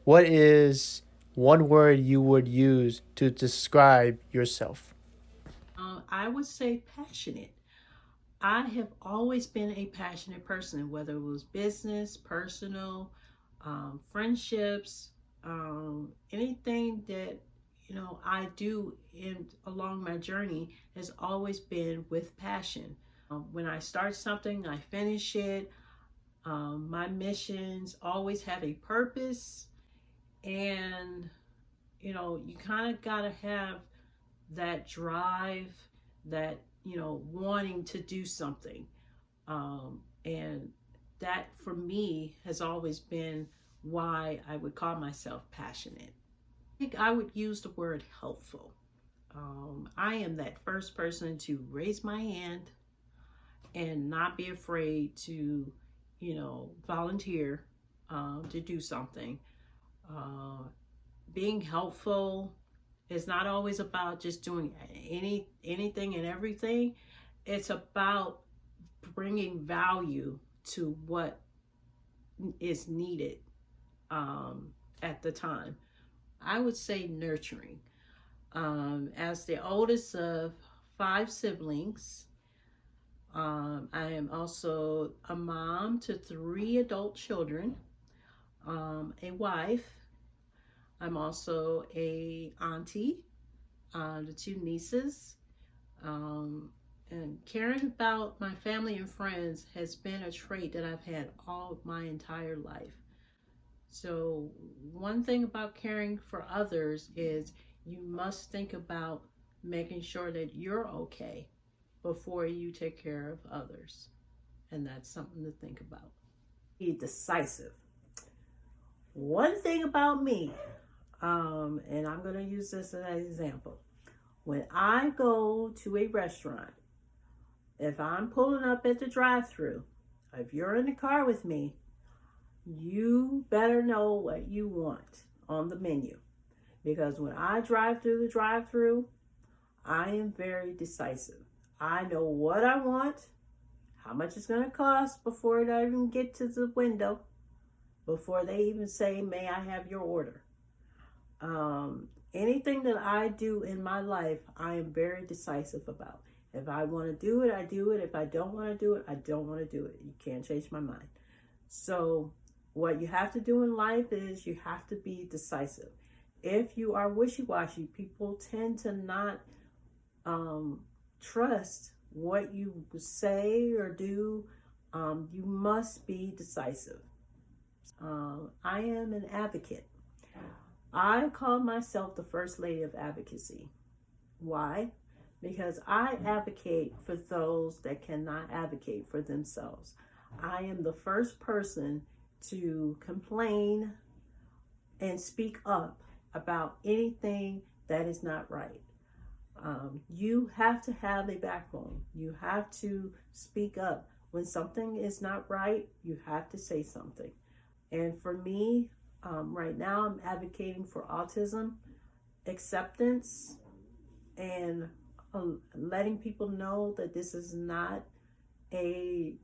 what is one word you would use to describe yourself? I would say passionate. I have always been a passionate person, whether it was business, personal, friendships, anything that I do in along my journey has always been with passion. When I start something, I finish it. My missions always have a purpose, and you kind of gotta have that drive, that wanting to do something, and that for me has always been why I would call myself passionate. I think I would use the word helpful. I am that first person to raise my hand and not be afraid to volunteer to do something. uh, Being helpful is not always about just doing anything and everything. It's about bringing value to what is needed at the time. I would say nurturing. As the oldest of five siblings, I am also a mom to three adult children, a wife. I'm also a auntie to two nieces. And caring about my family and friends has been a trait that I've had all my entire life. So, one thing about caring for others is you must think about making sure that you're okay before you take care of others. And that's something to think about. Be decisive. One thing about me, and I'm going to use this as an example. When I go to a restaurant, if I'm pulling up at the drive-thru, if you're in the car with me, you better know what you want on the menu. Because when I drive through the drive-thru, I am very decisive. I know what I want, how much it's going to cost before I even get to the window, before they even say, "May I have your order?" Anything that I do in my life, I am very decisive about. If I want to do it, I do it. If I don't want to do it, I don't want to do it. You can't change my mind. So, what you have to do in life is you have to be decisive. If you are wishy-washy, people tend to not trust what you say or do. You must be decisive. I am an advocate. I call myself the First Lady of Advocacy. Why? Because I advocate for those that cannot advocate for themselves. I am the first person to complain and speak up about anything that is not right. You have to have a backbone. You have to speak up. When something is not right, you have to say something. And for me, right now, I'm advocating for autism acceptance and letting people know that this is not a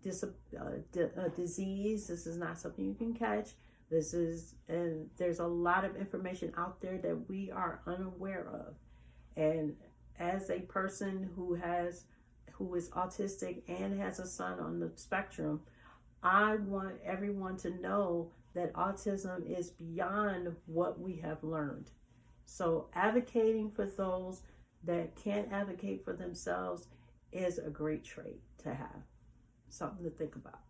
disease. This is not something you can catch. And there's a lot of information out there that we are unaware of. And as a person who is autistic and has a son on the spectrum, I want everyone to know that autism is beyond what we have learned. So advocating for those that can't advocate for themselves is a great trait to have. Something to think about.